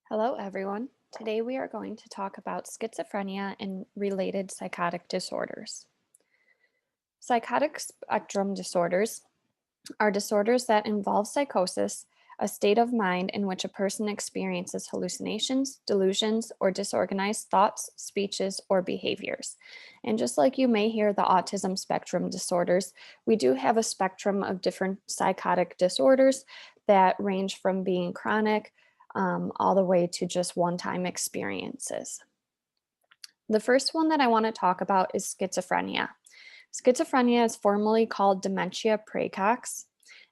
Hello, everyone. Today we are going to talk about schizophrenia and related psychotic disorders. Psychotic spectrum disorders are disorders that involve psychosis, a state of mind in which a person experiences hallucinations, delusions, or disorganized thoughts, speeches, or behaviors. And just like you may hear the autism spectrum disorders, we do have a spectrum of different psychotic disorders that range from being chronic all the way to just one time experiences. The first one that I want to talk about is schizophrenia. Schizophrenia is formally called dementia praecox,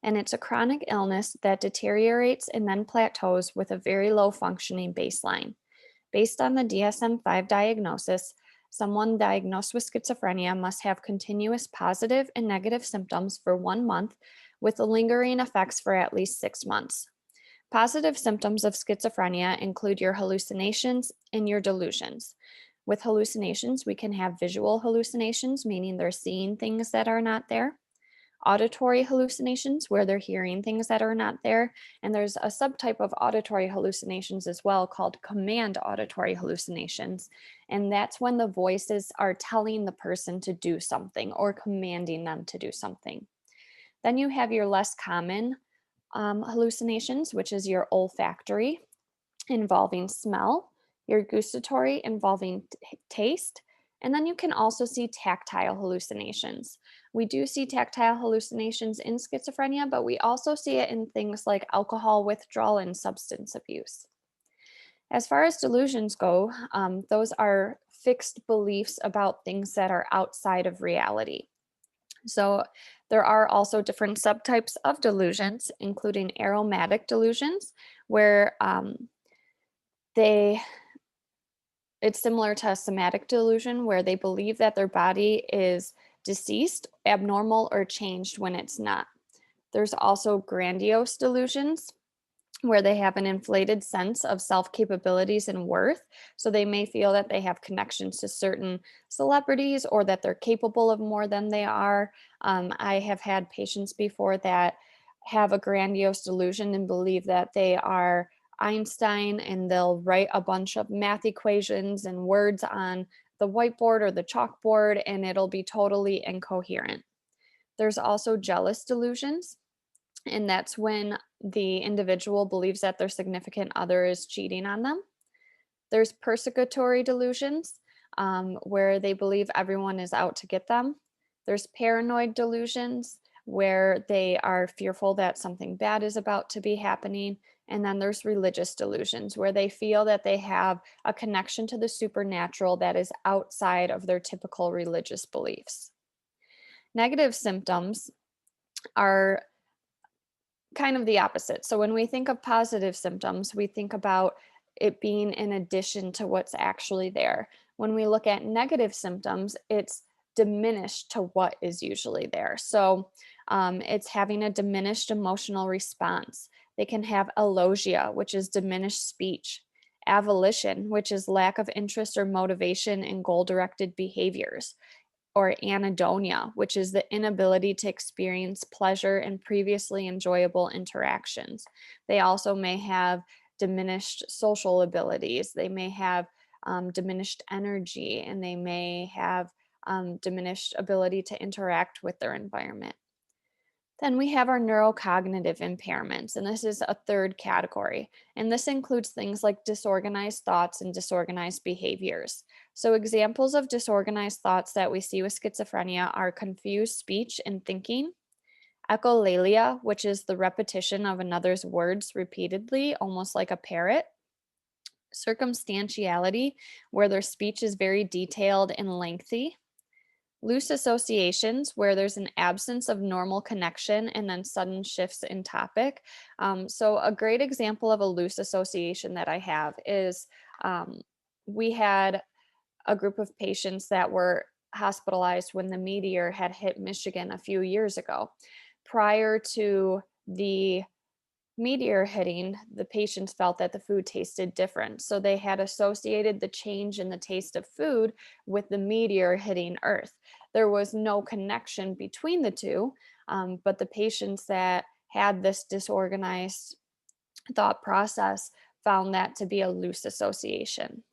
and it's a chronic illness that deteriorates and then plateaus with a very low functioning baseline. Based on the DSM-5 diagnosis, someone diagnosed with schizophrenia must have continuous positive and negative symptoms for 1 month with lingering effects for at least 6 months. Positive symptoms of schizophrenia include your hallucinations and your delusions. With hallucinations, we can have visual hallucinations, meaning they're seeing things that are not there, auditory hallucinations, where they're hearing things that are not there, and there's a subtype of auditory hallucinations as well called command auditory hallucinations, and that's when the voices are telling the person to do something or commanding them to do something. Then you have your less common hallucinations, which is your olfactory, involving smell, your gustatory, involving taste, and then you can also see tactile hallucinations. We do see tactile hallucinations in schizophrenia, but we also see it in things like alcohol withdrawal and substance abuse. As far as delusions go, those are fixed beliefs about things that are outside of reality. So there are also different subtypes of delusions, including aromatic delusions, where they it's similar to a somatic delusion, where they believe that their body is deceased, abnormal, or changed when it's not. There's also grandiose delusions, where they have an inflated sense of self capabilities and worth. So they may feel that they have connections to certain celebrities or that they're capable of more than they are. I have had patients before that have a grandiose delusion and believe that they are Einstein, and they'll write a bunch of math equations and words on the whiteboard or the chalkboard, and it'll be totally incoherent. There's also jealous delusions, and that's when the individual believes that their significant other is cheating on them. There's persecutory delusions, where they believe everyone is out to get them. There's paranoid delusions, where they are fearful that something bad is about to be happening. And then there's religious delusions, where they feel that they have a connection to the supernatural that is outside of their typical religious beliefs. Negative symptoms are kind of the opposite. So when we think of positive symptoms, we think about it being in addition to what's actually there. When we look at negative symptoms, it's diminished to what is usually there. So it's having a diminished emotional response. They can have alogia, which is diminished speech, avolition, which is lack of interest or motivation in goal directed behaviors, or anhedonia, which is the inability to experience pleasure in previously enjoyable interactions. They also may have diminished social abilities. They may have diminished energy, and they may have diminished ability to interact with their environment. Then we have our neurocognitive impairments, and this is a third category. And this includes things like disorganized thoughts and disorganized behaviors. So, examples of disorganized thoughts that we see with schizophrenia are confused speech and thinking, echolalia, which is the repetition of another's words repeatedly, almost like a parrot, circumstantiality, where their speech is very detailed and lengthy, loose associations, where there's an absence of normal connection and then sudden shifts in topic. So, a great example of a loose association that I have is we had a group of patients that were hospitalized when the meteor had hit Michigan a few years ago. Prior to the meteor hitting, the patients felt that the food tasted different. So they had associated the change in the taste of food with the meteor hitting Earth. There was no connection between the two, but the patients that had this disorganized thought process found that to be a loose association.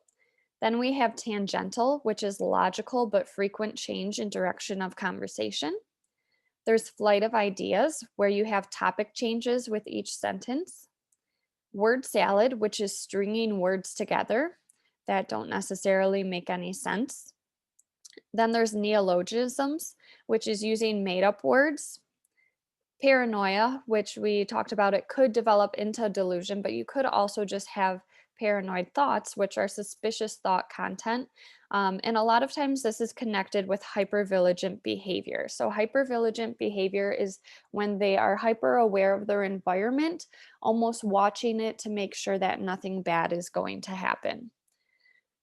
Then we have tangential, which is logical but frequent change in direction of conversation. There's flight of ideas, where you have topic changes with each sentence. Word salad, which is stringing words together that don't necessarily make any sense. Then there's neologisms, which is using made up words. Paranoia, which we talked about, it could develop into delusion, but you could also just have paranoid thoughts, which are suspicious thought content. And a lot of times this is connected with hypervigilant behavior. So, hypervigilant behavior is when they are hyper aware of their environment, almost watching it to make sure that nothing bad is going to happen.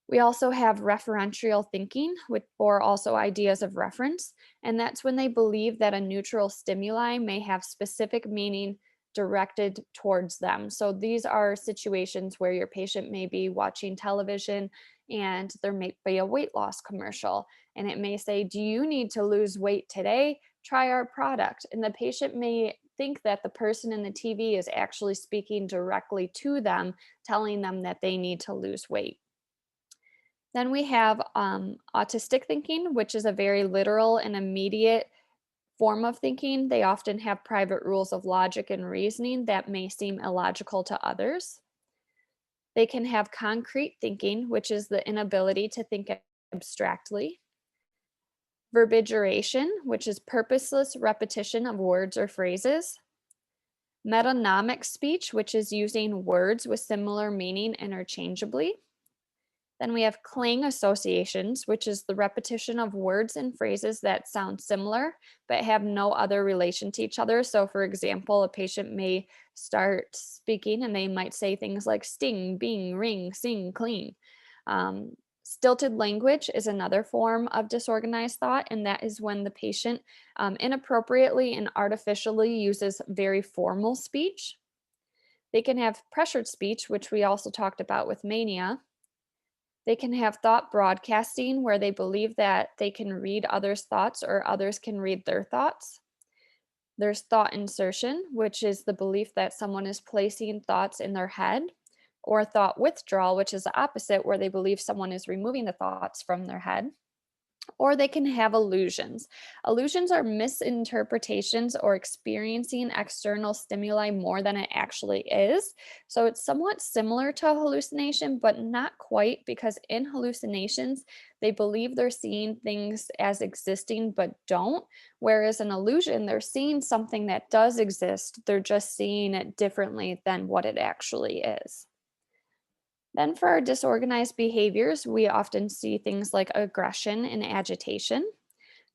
We also have referential thinking, or also ideas of reference, and that's when they believe that a neutral stimuli may have specific meaning directed towards them. So these are situations where your patient may be watching television and there may be a weight loss commercial, and it may say, "Do you need to lose weight today? Try our product." And the patient may think that the person in the TV is actually speaking directly to them, telling them that they need to lose weight. Then we have autistic thinking, which is a very literal and immediate form of thinking. They often have private rules of logic and reasoning that may seem illogical to others. They can have concrete thinking, which is the inability to think abstractly. Verbigeration, which is purposeless repetition of words or phrases. Metonymic speech, which is using words with similar meaning interchangeably. Then we have clang associations, which is the repetition of words and phrases that sound similar but have no other relation to each other. So, for example, a patient may start speaking and they might say things like sting, bing, ring, sing, cling. Stilted language is another form of disorganized thought, and that is when the patient inappropriately and artificially uses very formal speech. They can have pressured speech, which we also talked about with mania. They can have thought broadcasting, where they believe that they can read others' thoughts or others can read their thoughts. There's thought insertion, which is the belief that someone is placing thoughts in their head, or thought withdrawal, which is the opposite, where they believe someone is removing the thoughts from their head. Or they can have illusions. Illusions are misinterpretations or experiencing external stimuli more than it actually is. So it's somewhat similar to a hallucination, but not quite, because in hallucinations, they believe they're seeing things as existing but don't. Whereas an illusion, they're seeing something that does exist, they're just seeing it differently than what it actually is. Then, for our disorganized behaviors, we often see things like aggression and agitation.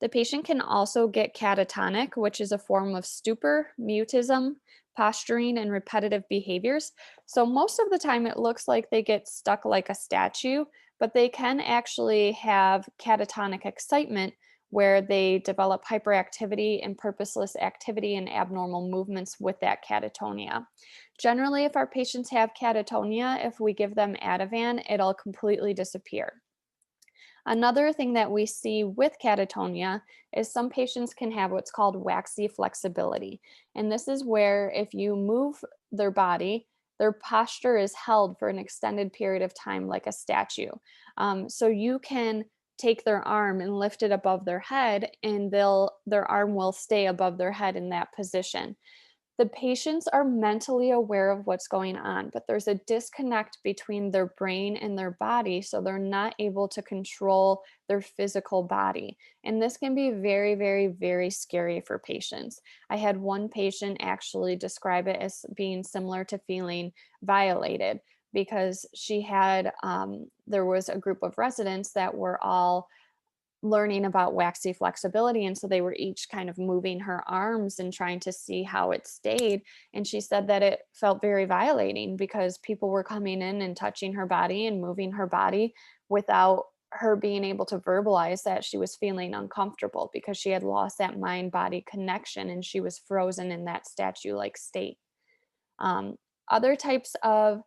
The patient can also get catatonic, which is a form of stupor, mutism, posturing, and repetitive behaviors. So, most of the time, it looks like they get stuck like a statue, but they can actually have catatonic excitement where they develop hyperactivity and purposeless activity and abnormal movements with that catatonia. Generally, if our patients have catatonia, if we give them Ativan, it'll completely disappear. Another thing that we see with catatonia is some patients can have what's called waxy flexibility. And this is where if you move their body, their posture is held for an extended period of time like a statue. So you can take their arm and lift it above their head, and their arm will stay above their head in that position. The patients are mentally aware of what's going on, but there's a disconnect between their brain and their body, so they're not able to control their physical body. And this can be very, very, very scary for patients. I had one patient actually describe it as being similar to feeling violated, because there was a group of residents that were all learning about waxy flexibility, and so they were each kind of moving her arms and trying to see how it stayed, and she said that it felt very violating because people were coming in and touching her body and moving her body without her being able to verbalize that she was feeling uncomfortable, because she had lost that mind body connection and she was frozen in that statue like state. Other types of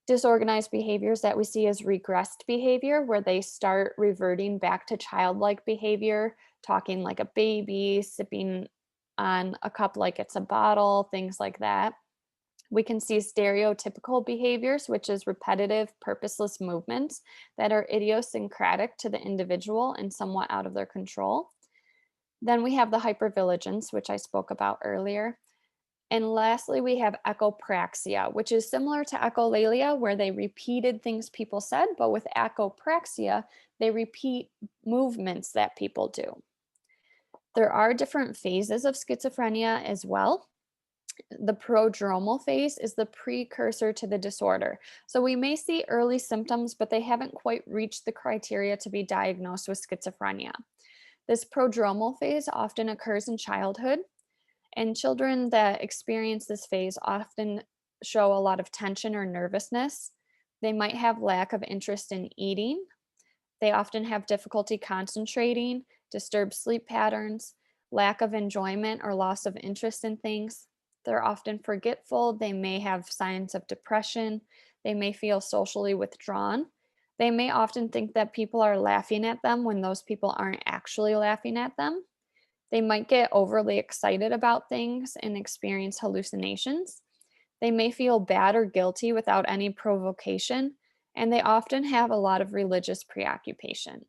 disorganized behaviors that we see as regressed behavior, where they start reverting back to childlike behavior, talking like a baby, sipping on a cup like it's a bottle, things like that. We can see stereotypical behaviors, which is repetitive, purposeless movements that are idiosyncratic to the individual and somewhat out of their control. Then we have the hypervigilance, which I spoke about earlier. And lastly, we have echopraxia, which is similar to echolalia, where they repeated things people said, but with echopraxia, they repeat movements that people do. There are different phases of schizophrenia as well. The prodromal phase is the precursor to the disorder. So we may see early symptoms, but they haven't quite reached the criteria to be diagnosed with schizophrenia. This prodromal phase often occurs in childhood, and children that experience this phase often show a lot of tension or nervousness. They might have lack of interest in eating. They often have difficulty concentrating, disturbed sleep patterns, lack of enjoyment or loss of interest in things. They're often forgetful. They may have signs of depression. They may feel socially withdrawn. They may often think that people are laughing at them when those people aren't actually laughing at them. They might get overly excited about things and experience hallucinations. They may feel bad or guilty without any provocation, and they often have a lot of religious preoccupation.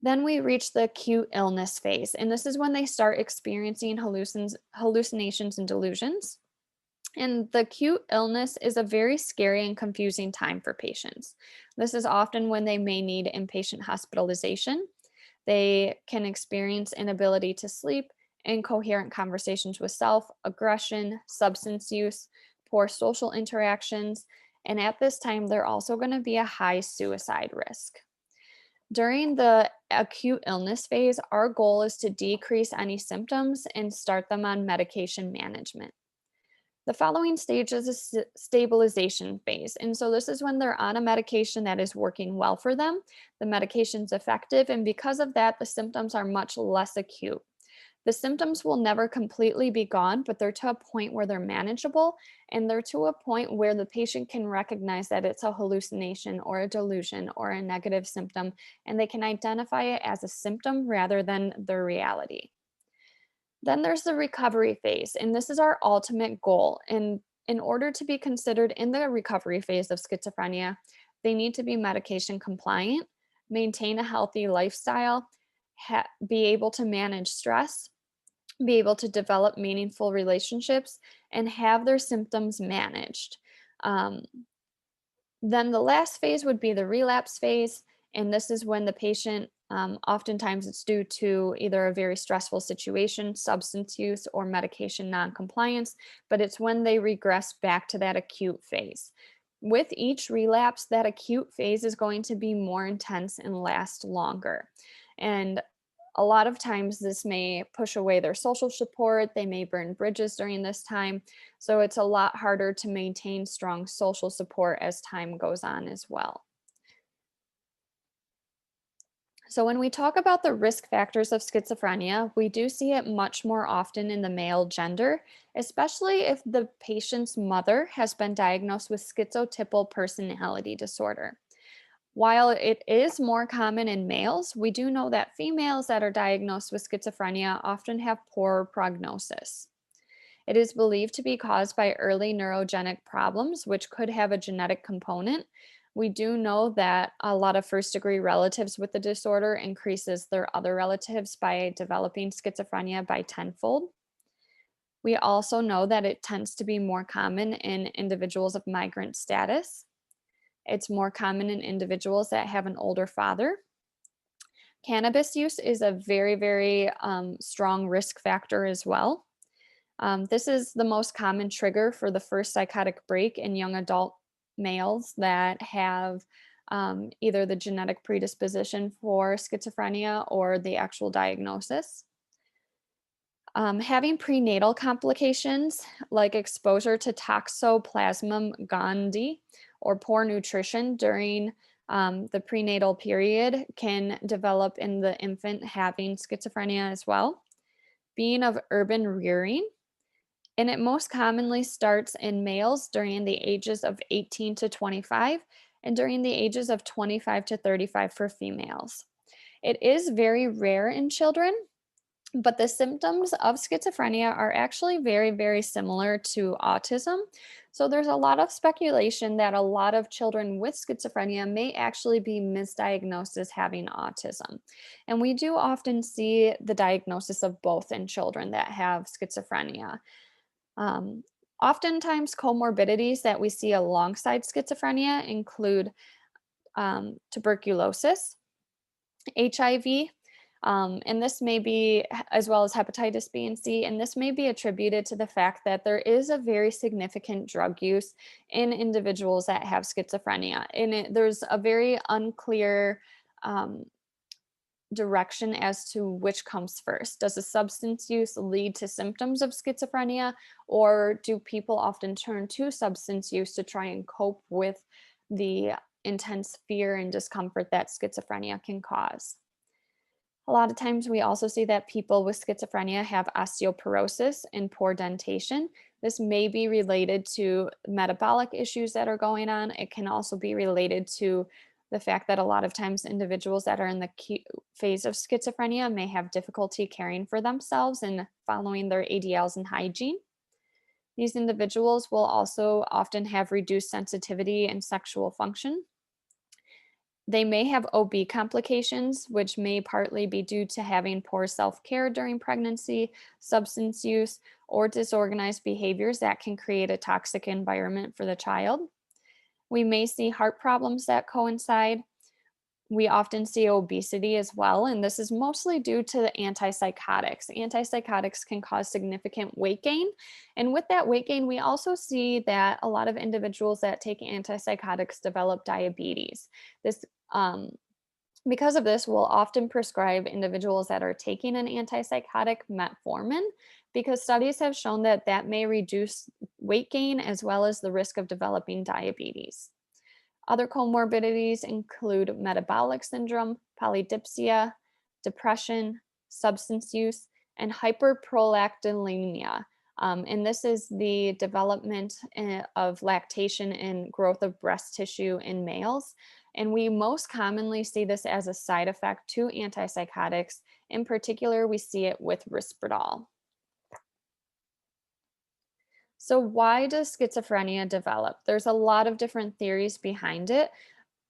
Then we reach the acute illness phase, and this is when they start experiencing hallucinations and delusions. And the acute illness is a very scary and confusing time for patients. This is often when they may need inpatient hospitalization. They can experience inability to sleep, incoherent conversations with self, aggression, substance use, poor social interactions, and at this time, they're also going to be a high suicide risk. During the acute illness phase, our goal is to decrease any symptoms and start them on medication management. The following stage is a stabilization phase. And so this is when they're on a medication that is working well for them. The medication's effective, and because of that, the symptoms are much less acute. The symptoms will never completely be gone, but they're to a point where they're manageable, and they're to a point where the patient can recognize that it's a hallucination or a delusion or a negative symptom, and they can identify it as a symptom rather than their reality. Then there's the recovery phase, and this is our ultimate goal. And in order to be considered in the recovery phase of schizophrenia, they need to be medication compliant, maintain a healthy lifestyle, be able to manage stress, be able to develop meaningful relationships, and have their symptoms managed. Um, then the last phase would be the relapse phase, and this is when the patient, oftentimes it's due to either a very stressful situation, substance use, or medication noncompliance, but it's when they regress back to that acute phase. With each relapse, that acute phase is going to be more intense and last longer. And a lot of times this may push away their social support, they may burn bridges during this time. So it's a lot harder to maintain strong social support as time goes on as well. So when we talk about the risk factors of schizophrenia, we do see it much more often in the male gender, especially if the patient's mother has been diagnosed with schizotypal personality disorder. While it is more common in males, we do know that females that are diagnosed with schizophrenia often have poor prognosis. It is believed to be caused by early neurogenic problems, which could have a genetic component. We do know that a lot of first degree relatives with the disorder increases their other relatives by developing schizophrenia by tenfold. We also know that it tends to be more common in individuals of migrant status. It's more common in individuals that have an older father. Cannabis use is a very strong risk factor as well. This is the most common trigger for the first psychotic break in young adult males that have either the genetic predisposition for schizophrenia or the actual diagnosis. Having prenatal complications like exposure to Toxoplasma gondii or poor nutrition during the prenatal period can develop in the infant having schizophrenia as well. Being of urban rearing, and it most commonly starts in males during the ages of 18 to 25 and during the ages of 25 to 35 for females. It is very rare in children, But the symptoms of schizophrenia are actually very, very similar to autism. So there's a lot of speculation that a lot of children with schizophrenia may actually be misdiagnosed as having autism. And we do often see the diagnosis of both in children that have schizophrenia. Um, Oftentimes, comorbidities that we see alongside schizophrenia include tuberculosis, HIV, and this may be, as well as hepatitis B and C, and this may be attributed to the fact that there is a very significant drug use in individuals that have schizophrenia. And there's a very unclear um, direction as to which comes first. Does the substance use lead to symptoms of schizophrenia, or do people often turn to substance use to try and cope with the intense fear and discomfort that schizophrenia can cause? A lot of times we also see that people with schizophrenia have osteoporosis and poor dentation. This may be related to metabolic issues that are going on. It can also be related to the fact that a lot of times individuals that are in the phase of schizophrenia may have difficulty caring for themselves and following their ADLs and hygiene. These individuals will also often have reduced sensitivity and sexual function. They may have OB complications, which may partly be due to having poor self care during pregnancy, substance use, or disorganized behaviors that can create a toxic environment for the child. We may see heart problems that coincide. We often see obesity as well, and this is mostly due to the antipsychotics. Antipsychotics can cause significant weight gain, and with that weight gain, we also see that a lot of individuals that take antipsychotics develop diabetes. This Because of this, we'll often prescribe individuals that are taking an antipsychotic metformin because studies have shown that that may reduce weight gain as well as the risk of developing diabetes. Other comorbidities include metabolic syndrome, polydipsia, depression, substance use, and hyperprolactinemia. And this is the development of lactation and growth of breast tissue in males. And we most commonly see this as a side effect to antipsychotics. In particular, we see it with Risperdal. So, why does schizophrenia develop? There's a lot of different theories behind it.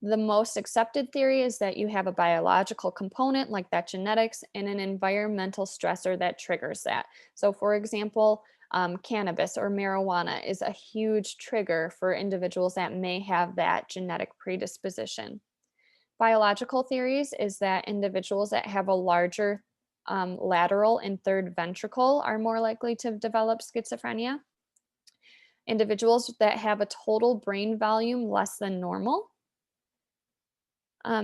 The most accepted theory is that you have a biological component like that genetics and an environmental stressor that triggers that. So, for example, cannabis or marijuana is a huge trigger for individuals that may have that genetic predisposition. Biological theories is that individuals that have a larger lateral and third ventricle are more likely to develop schizophrenia. Individuals that have a total brain volume less than normal,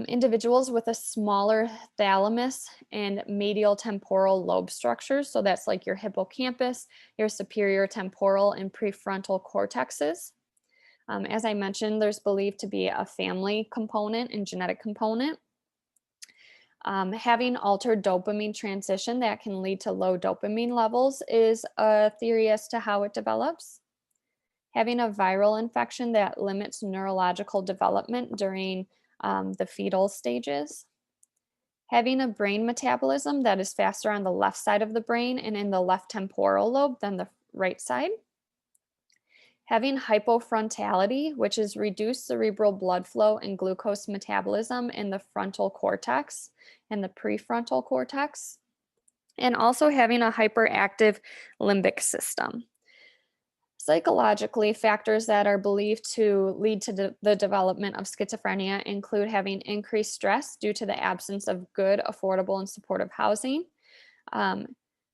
individuals with a smaller thalamus and medial temporal lobe structures. So that's like your hippocampus, your superior temporal and prefrontal cortexes. As I mentioned, there's believed to be a family component and genetic component. Having altered dopamine transition that can lead to low dopamine levels is a theory as to how it develops. Having a viral infection that limits neurological development during the fetal stages, having a brain metabolism that is faster on the left side of the brain and in the left temporal lobe than the right side, having hypofrontality, which is reduced cerebral blood flow and glucose metabolism in the frontal cortex and the prefrontal cortex, and also having a hyperactive limbic system. Psychologically, factors that are believed to lead to the development of schizophrenia include having increased stress due to the absence of good, affordable, and supportive housing. Um,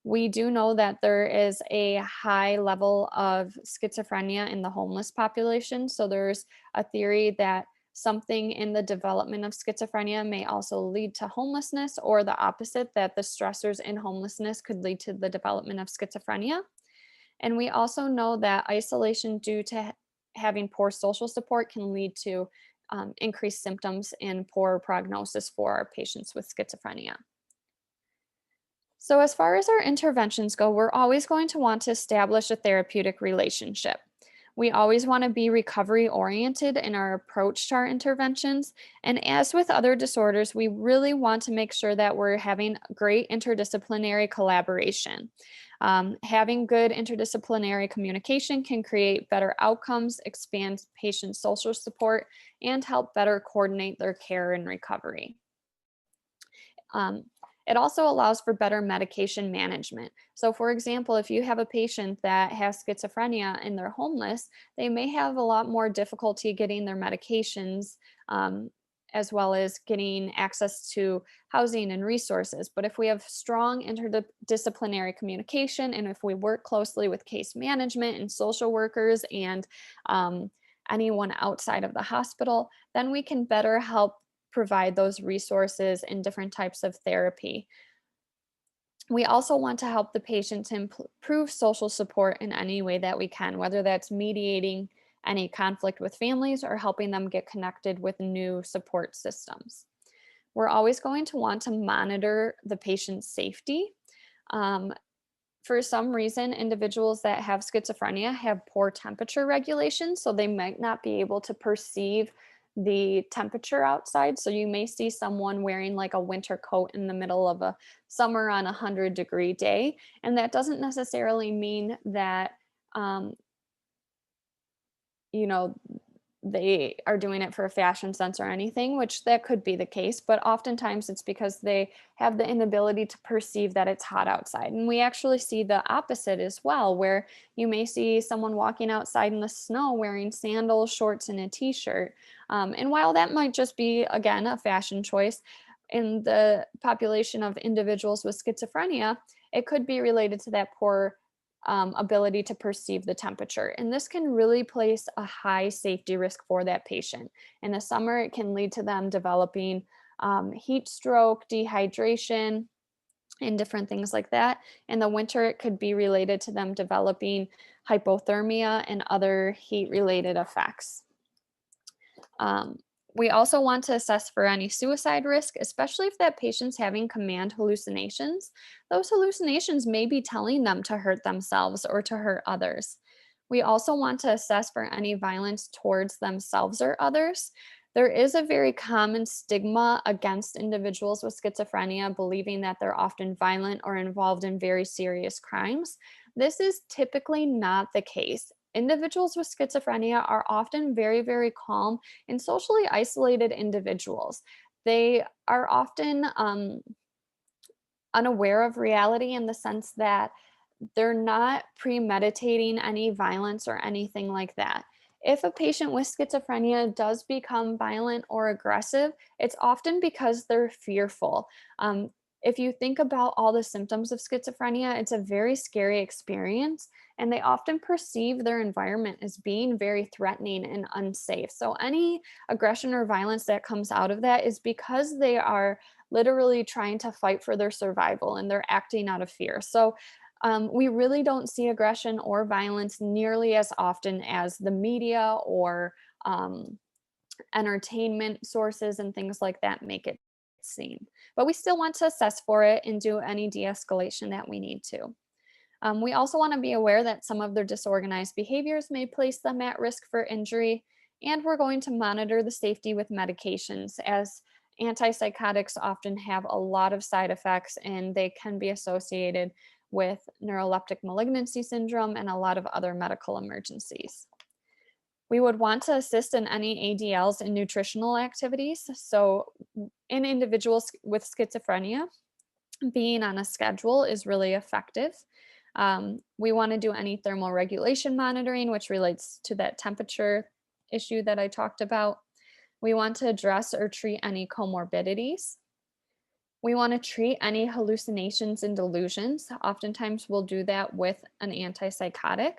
we do know that there is a high level of schizophrenia in the homeless population. So there's a theory that something in the development of schizophrenia may also lead to homelessness, or the opposite, that the stressors in homelessness could lead to the development of schizophrenia. And we also know that isolation due to having poor social support can lead to increased symptoms and poor prognosis for our patients with schizophrenia. So, as far as our interventions go, we're always going to want to establish a therapeutic relationship. We always want to be recovery oriented in our approach to our interventions. And as with other disorders, we really want to make sure that we're having great interdisciplinary collaboration. Having good interdisciplinary communication can create better outcomes, expand patient social support, and help better coordinate their care and recovery. Um, it also allows for better medication management. So, for example, if you have a patient that has schizophrenia and they're homeless, they may have a lot more difficulty getting their medications, as well as getting access to housing and resources. But if we have strong interdisciplinary communication and if we work closely with case management and social workers and um, anyone outside of the hospital, then we can better help provide those resources and different types of therapy. We also want to help the patient to improve social support in any way that we can, whether that's mediating any conflict with families or helping them get connected with new support systems. We're always going to want to monitor the patient's safety. Um, for some reason, individuals that have schizophrenia have poor temperature regulation, so they might not be able to perceive the temperature outside. So you may see someone wearing like a winter coat in the middle of a summer on a 100-degree day. And that doesn't necessarily mean that, um, you know, they are doing it for a fashion sense or anything, which that could be the case, but oftentimes it's because they have the inability to perceive that it's hot outside. And we actually see the opposite as well, where you may see someone walking outside in the snow wearing sandals, shorts, and a t-shirt. And while that might just be, again, a fashion choice, in the population of individuals with schizophrenia, it could be related to that poor ability to perceive the temperature. And this can really place a high safety risk for that patient. In the summer, it can lead to them developing heat stroke, dehydration, and different things like that. In the winter, it could be related to them developing hypothermia and other heat related effects. Um, we also want to assess for any suicide risk, especially if that patient's having command hallucinations. Those hallucinations may be telling them to hurt themselves or to hurt others. We also want to assess for any violence towards themselves or others. There is a very common stigma against individuals with schizophrenia, believing that they're often violent or involved in very serious crimes. This is typically not the case. Individuals with schizophrenia are often very, very calm and socially isolated individuals. They are often unaware of reality in the sense that they're not premeditating any violence or anything like that. If a patient with schizophrenia does become violent or aggressive, it's often because they're fearful. If you think about all the symptoms of schizophrenia, it's a very scary experience, and they often perceive their environment as being very threatening and unsafe. So, any aggression or violence that comes out of that is because they are literally trying to fight for their survival and they're acting out of fear. So, we really don't see aggression or violence nearly as often as the media or um, entertainment sources and things like that make it seem. But we still want to assess for it and do any de escalation that we need to. We also want to be aware that some of their disorganized behaviors may place them at risk for injury, and we're going to monitor the safety with medications as antipsychotics often have a lot of side effects and they can be associated with neuroleptic malignancy syndrome and a lot of other medical emergencies. We would want to assist in any ADLs and nutritional activities. So, in individuals with schizophrenia, being on a schedule is really effective. We want to do any thermal regulation monitoring, which relates to that temperature issue that I talked about. We want to address or treat any comorbidities. We want to treat any hallucinations and delusions. Oftentimes, we'll do that with an antipsychotic.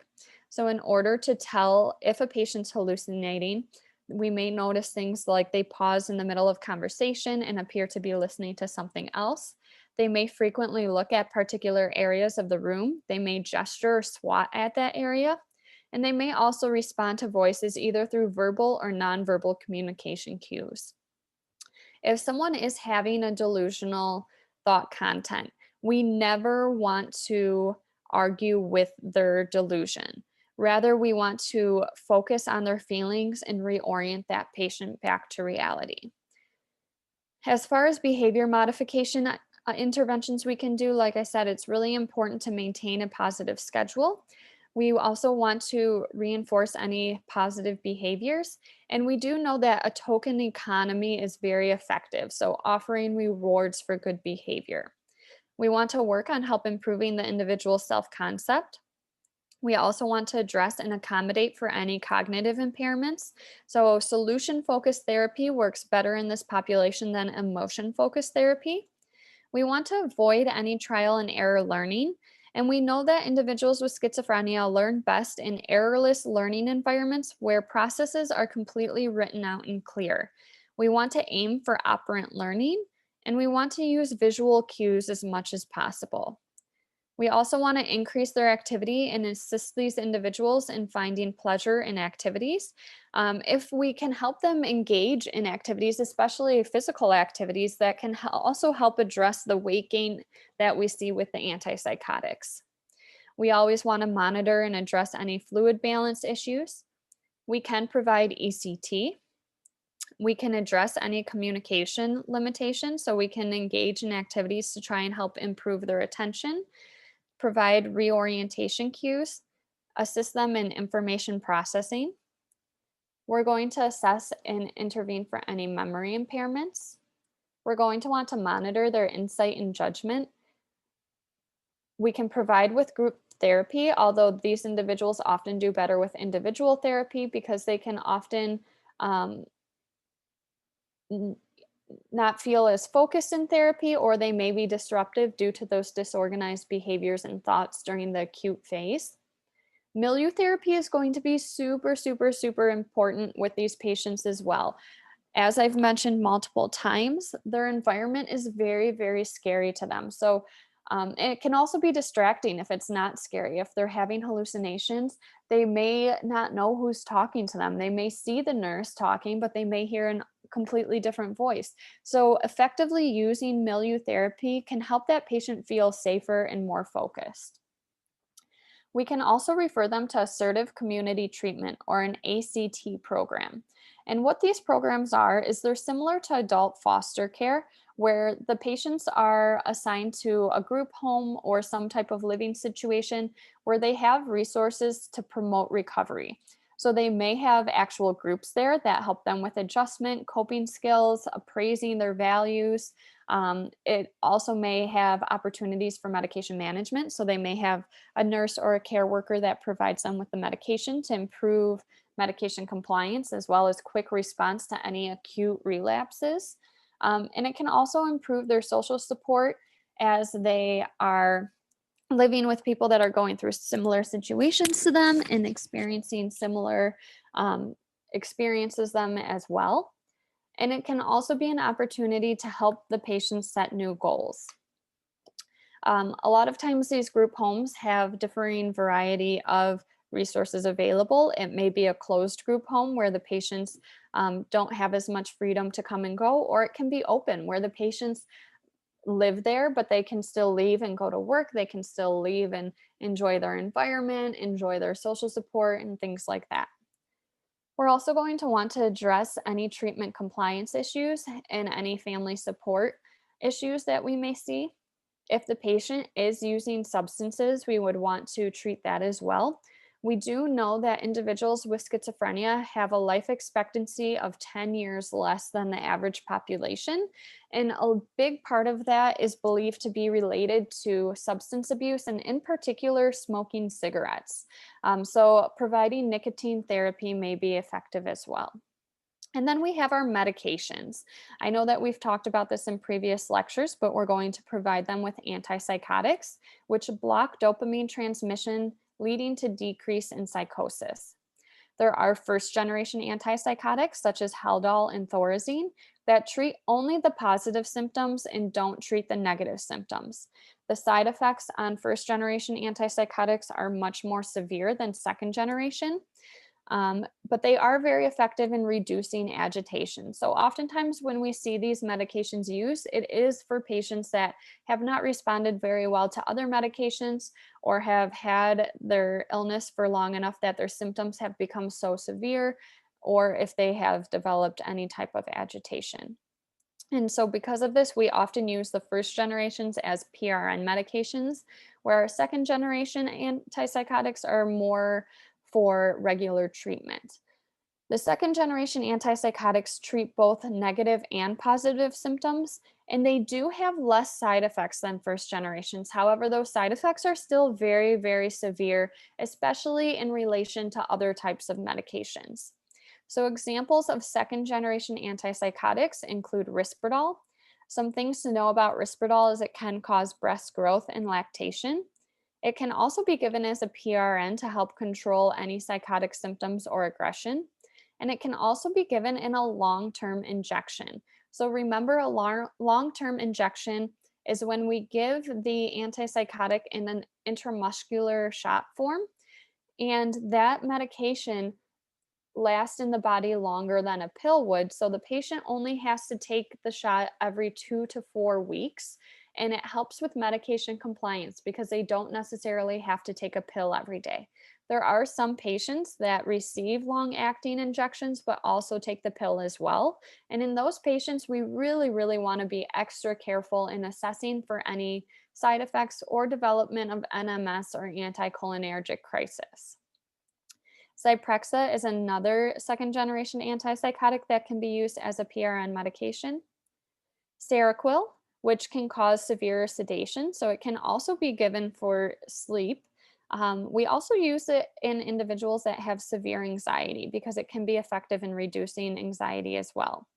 So, in order to tell if a patient's hallucinating, we may notice things like they pause in the middle of conversation and appear to be listening to something else. They may frequently look at particular areas of the room. They may gesture or swat at that area. And they may also respond to voices either through verbal or nonverbal communication cues. If someone is having a delusional thought content, we never want to argue with their delusion. Rather, we want to focus on their feelings and reorient that patient back to reality. As far as behavior modification interventions we can do, like I said, it's really important to maintain a positive schedule. We also want to reinforce any positive behaviors. And we do know that a token economy is very effective, so offering rewards for good behavior. We want to work on help improving the individual's self concept. We also want to address and accommodate for any cognitive impairments. So, solution focused therapy works better in this population than emotion focused therapy. We want to avoid any trial and error learning. And we know that individuals with schizophrenia learn best in errorless learning environments where processes are completely written out and clear. We want to aim for operant learning, and we want to use visual cues as much as possible. We also want to increase their activity and assist these individuals in finding pleasure in activities. If we can help them engage in activities, especially physical activities, that can also help address the weight gain that we see with the antipsychotics. We always want to monitor and address any fluid balance issues. We can provide ECT. We can address any communication limitations, so we can engage in activities to try and help improve their attention, provide reorientation cues, assist them in information processing. We're going to assess and intervene for any memory impairments. We're going to want to monitor their insight and judgment. We can provide with group therapy, although these individuals often do better with individual therapy because they can often n- not feel as focused in therapy, or they may be disruptive due to those disorganized behaviors and thoughts during the acute phase. Milieu therapy is going to be super, super, super important with these patients as well. As I've mentioned multiple times, their environment is very, very scary to them. So it can also be distracting if it's not scary. If they're having hallucinations, they may not know who's talking to them. They may see the nurse talking, but they may hear a completely different voice. So effectively using milieu therapy can help that patient feel safer and more focused. We can also refer them to assertive community treatment, or an ACT program. And what these programs are is they're similar to adult foster care, where the patients are assigned to a group home or some type of living situation where they have resources to promote recovery. So they may have actual groups there that help them with adjustment, coping skills, appraising their values. It also may have opportunities for medication management. So they may have a nurse or a care worker that provides them with the medication to improve medication compliance, as well as quick response to any acute relapses. And it can also improve their social support as they are living with people that are going through similar situations to them and experiencing similar experiences them as well. And it can also be an opportunity to help the patients set new goals. A lot of times these group homes have differing variety of resources available. It may be a closed group home where the patients don't have as much freedom to come and go, or it can be open where the patients live there, but they can still leave and go to work. They can still leave and enjoy their environment, enjoy their social support, and things like that. We're also going to want to address any treatment compliance issues and any family support issues that we may see. If the patient is using substances, we would want to treat that as well. We do know that individuals with schizophrenia have a life expectancy of 10 years less than the average population. And a big part of that is believed to be related to substance abuse, and in particular, smoking cigarettes. So providing nicotine therapy may be effective as well. And then we have our medications. I know that we've talked about this in previous lectures, but we're going to provide them with antipsychotics, which block dopamine transmission, leading to decrease in psychosis. There are first generation antipsychotics, such as Haldol and Thorazine, that treat only the positive symptoms and don't treat the negative symptoms. The side effects on first generation antipsychotics are much more severe than second generation. But they are very effective in reducing agitation. So oftentimes when we see these medications used, it is for patients that have not responded very well to other medications or have had their illness for long enough that their symptoms have become so severe, or if they have developed any type of agitation. And so, because of this, we often use the first generations as PRN medications, where our second generation antipsychotics are more for regular treatment. The second generation antipsychotics treat both negative and positive symptoms, and they do have less side effects than first generations. However, those side effects are still very, very severe, especially in relation to other types of medications. So, examples of second generation antipsychotics include Risperdal. Some things to know about Risperdal is it can cause breast growth and lactation. It can also be given as a PRN to help control any psychotic symptoms or aggression. And it can also be given in a long term injection. So, remember, a long term injection is when we give the antipsychotic in an intramuscular shot form, and that medication last in the body longer than a pill would. So the patient only has to take the shot every 2 to 4 weeks. And it helps with medication compliance because they don't necessarily have to take a pill every day. There are some patients that receive long acting injections, but also take the pill as well. And in those patients, we really, really want to be extra careful in assessing for any side effects or development of NMS or anticholinergic crisis. Zyprexa is another second generation antipsychotic that can be used as a PRN medication. Seroquel, which can cause severe sedation, so it can also be given for sleep. We also use it in individuals that have severe anxiety because it can be effective in reducing anxiety as well.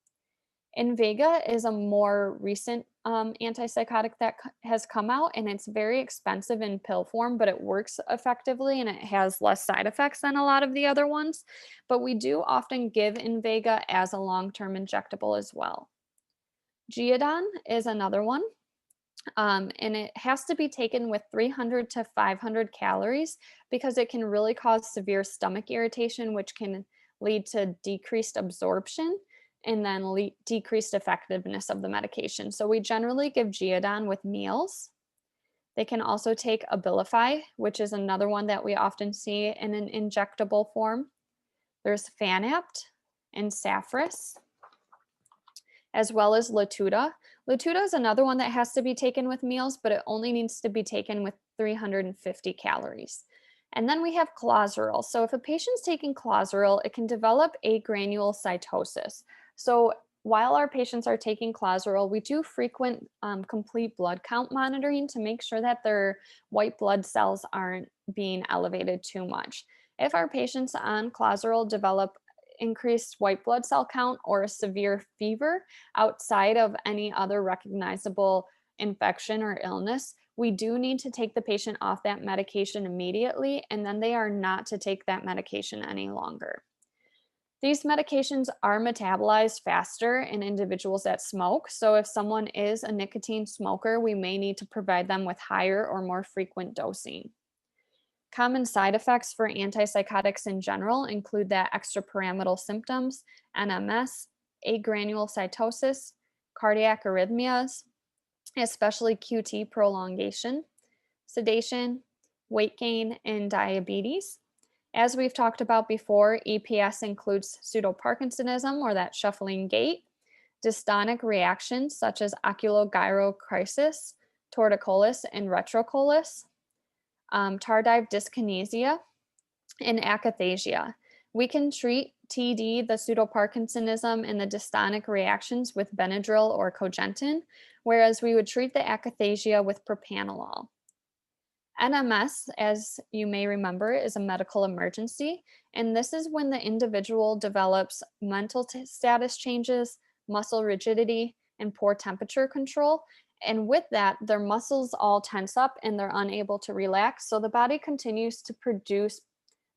Invega is a more recent antipsychotic that has come out, and it's very expensive in pill form, but it works effectively and it has less side effects than a lot of the other ones. But we do often give Invega as a long term injectable as well. Geodon is another one, and it has to be taken with 300 to 500 calories because it can really cause severe stomach irritation, which can lead to decreased absorption and then decreased effectiveness of the medication. So we generally give Geodon with meals. They can also take Abilify, which is another one that we often see in an injectable form. There's Fanapt and Saffris, as well as Latuda. Latuda is another one that has to be taken with meals, but it only needs to be taken with 350 calories. And then we have Clozaril. So if a patient's taking Clozaril, it can develop agranulocytosis. So while our patients are taking Clozaril, we do frequent complete blood count monitoring to make sure that their white blood cells aren't being elevated too much. If our patients on Clozaril develop increased white blood cell count or a severe fever outside of any other recognizable infection or illness, we do need to take the patient off that medication immediately, and then they are not to take that medication any longer. These medications are metabolized faster in individuals that smoke. So if someone is a nicotine smoker, we may need to provide them with higher or more frequent dosing. Common side effects for antipsychotics in general include that extrapyramidal symptoms, NMS, agranulocytosis, cardiac arrhythmias, especially QT prolongation, sedation, weight gain, and diabetes. As we've talked about before, EPS includes pseudoparkinsonism or that shuffling gait, dystonic reactions such as oculogyrocrisis, torticollis, and retrocollis, tardive dyskinesia, and akathisia. We can treat TD, the pseudoparkinsonism, and the dystonic reactions with Benadryl or Cogentin, whereas we would treat the akathisia with propranolol. NMS, as you may remember, is a medical emergency, and this is when the individual develops mental status changes, muscle rigidity, and poor temperature control. And with that, their muscles all tense up and they're unable to relax. So the body continues to produce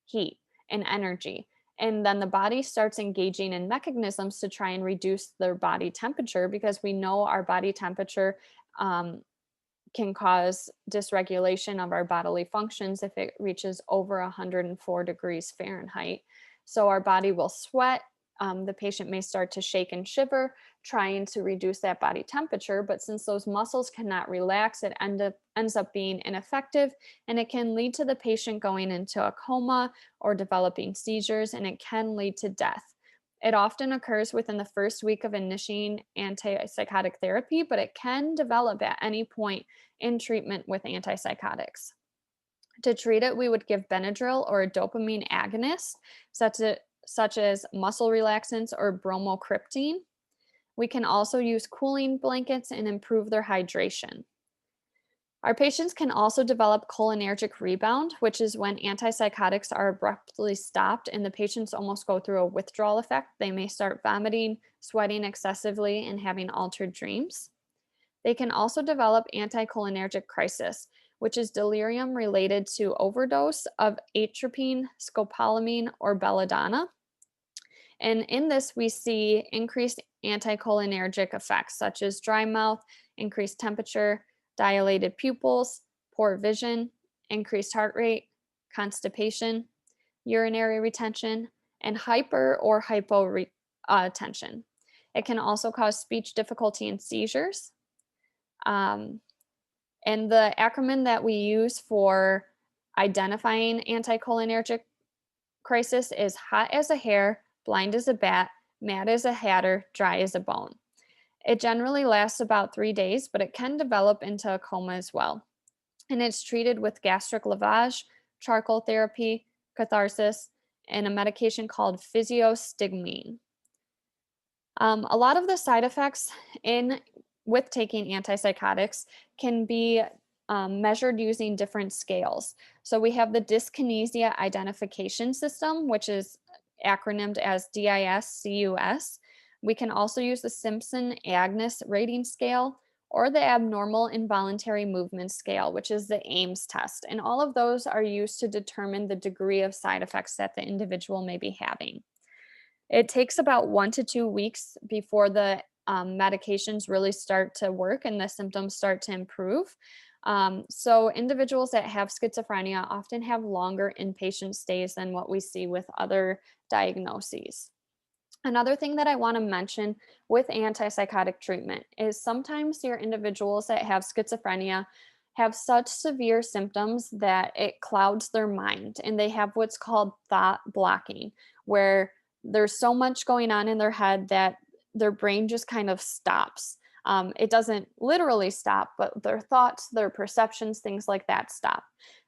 heat and energy. And then the body starts engaging in mechanisms to try and reduce their body temperature because we know our body temperature can cause dysregulation of our bodily functions if it reaches over 104 degrees Fahrenheit. So our body will sweat. The patient may start to shake and shiver, trying to reduce that body temperature. But since those muscles cannot relax, it ends up being ineffective, and it can lead to the patient going into a coma or developing seizures, and it can lead to death. It often occurs within the first week of initiating antipsychotic therapy, but it can develop at any point in treatment with antipsychotics. To treat it, we would give Benadryl or a dopamine agonist, such as muscle relaxants or bromocriptine. We can also use cooling blankets and improve their hydration. Our patients can also develop cholinergic rebound, which is when antipsychotics are abruptly stopped and the patients almost go through a withdrawal effect. They may start vomiting, sweating excessively, and having altered dreams. They can also develop anticholinergic crisis, which is delirium related to overdose of atropine, scopolamine, or belladonna. And in this, we see increased anticholinergic effects such as dry mouth, increased temperature, dilated pupils, poor vision, increased heart rate, constipation, urinary retention, and hyper or hypotension. It can also cause speech difficulty and seizures. Um, and the acronym that we use for identifying anticholinergic crisis is hot as a hare, blind as a bat, mad as a hatter, dry as a bone. It generally lasts about 3 days, but it can develop into a coma as well. And it's treated with gastric lavage, charcoal therapy, catharsis, and a medication called physiostigmine. A lot of the side effects in with taking antipsychotics can be measured using different scales. So we have the dyskinesia identification system, which is acronymed as DISCUS. We can also use the Simpson-Agnes rating scale or the abnormal involuntary movement scale, which is the AIMS test. And all of those are used to determine the degree of side effects that the individual may be having. It takes about 1 to 2 weeks before the medications really start to work and the symptoms start to improve. So, individuals that have schizophrenia often have longer inpatient stays than what we see with other diagnoses. Another thing that I want to mention with antipsychotic treatment is sometimes your individuals that have schizophrenia have such severe symptoms that it clouds their mind, and they have what's called thought blocking, where there's so much going on in their head that their brain just kind of stops. It doesn't literally stop, but their thoughts, their perceptions, things like that stop.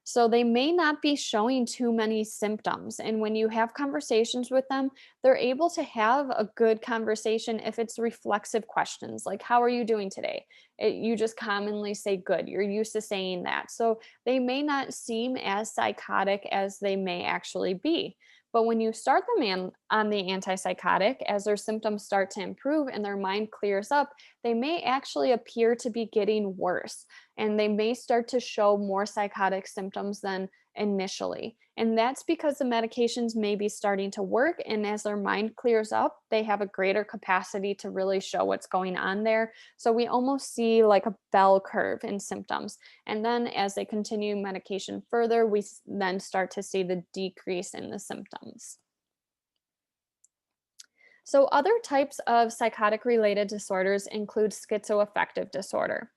So they may not be showing too many symptoms. And when you have conversations with them, they're able to have a good conversation if it's reflexive questions like, how are you doing today? You just commonly say good. You're used to saying that. So they may not seem as psychotic as they may actually be. But when you start them on the antipsychotic, as their symptoms start to improve and their mind clears up, they may actually appear to be getting worse, and they may start to show more psychotic symptoms than initially. And that's because the medications may be starting to work. And as their mind clears up, they have a greater capacity to really show what's going on there. So we almost see like a bell curve in symptoms. And then as they continue medication further, we then start to see the decrease in the symptoms. So, other types of psychotic related disorders include schizoaffective disorder.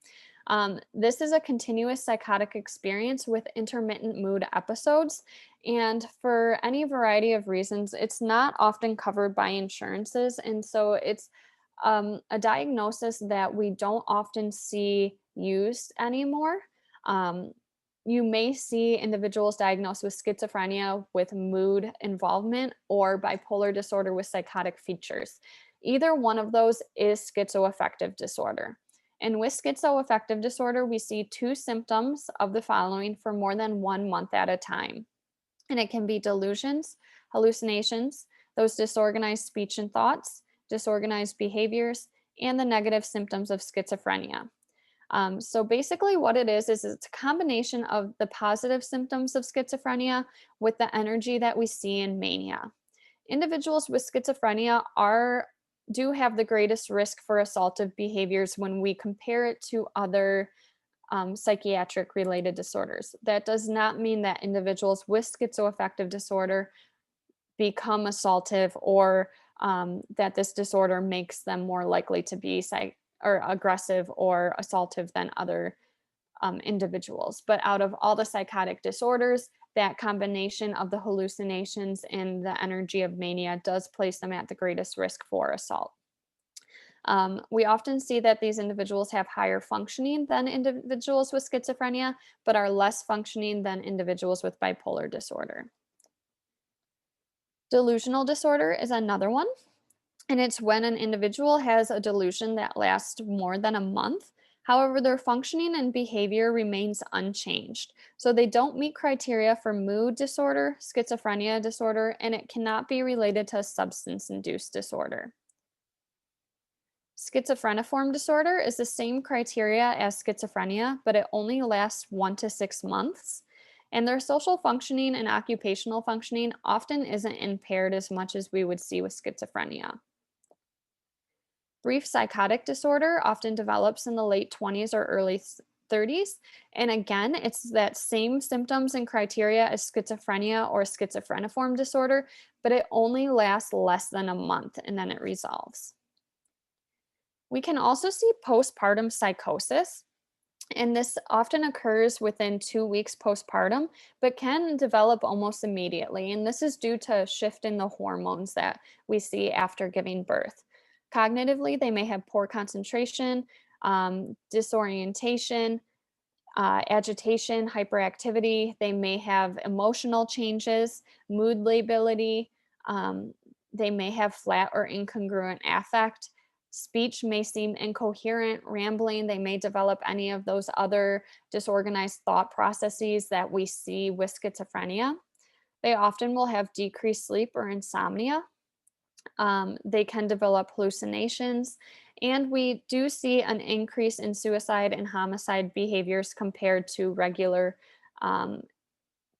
This is a continuous psychotic experience with intermittent mood episodes. And for any variety of reasons, it's not often covered by insurances. And so it's a diagnosis that we don't often see used anymore. Um, you may see individuals diagnosed with schizophrenia with mood involvement or bipolar disorder with psychotic features. Either one of those is schizoaffective disorder. And with schizoaffective disorder, we see two symptoms of the following for more than 1 month at a time. And it can be delusions, hallucinations, those disorganized speech and thoughts, disorganized behaviors, and the negative symptoms of schizophrenia. So basically, what it is it's a combination of the positive symptoms of schizophrenia with the energy that we see in mania. Individuals with schizophrenia do have the greatest risk for assaultive behaviors when we compare it to other psychiatric related disorders. That does not mean that individuals with schizoaffective disorder become assaultive, or that this disorder makes them more likely to be or aggressive or assaultive than other individuals. But out of all the psychotic disorders, that combination of the hallucinations and the energy of mania does place them at the greatest risk for assault. We often see that these individuals have higher functioning than individuals with schizophrenia, but are less functioning than individuals with bipolar disorder. Delusional disorder is another one, and it's when an individual has a delusion that lasts more than a month. However, their functioning and behavior remains unchanged. So they don't meet criteria for mood disorder, schizophrenia disorder, and it cannot be related to substance-induced disorder. Schizophreniform disorder is the same criteria as schizophrenia, but it only lasts 1 to 6 months. And their social functioning and occupational functioning often isn't impaired as much as we would see with schizophrenia. Brief psychotic disorder often develops in the late 20s or early 30s. And again, it's that same symptoms and criteria as schizophrenia or schizophreniform disorder, but it only lasts less than a month and then it resolves. We can also see postpartum psychosis, and this often occurs within 2 weeks postpartum, but can develop almost immediately. And this is due to a shift in the hormones that we see after giving birth. Cognitively, they may have poor concentration, disorientation, agitation, hyperactivity. They may have emotional changes, mood lability. Um, they may have flat or incongruent affect. Speech may seem incoherent, rambling. They may develop any of those other disorganized thought processes that we see with schizophrenia. They often will have decreased sleep or insomnia. They can develop hallucinations, and we do see an increase in suicide and homicide behaviors compared to regular um,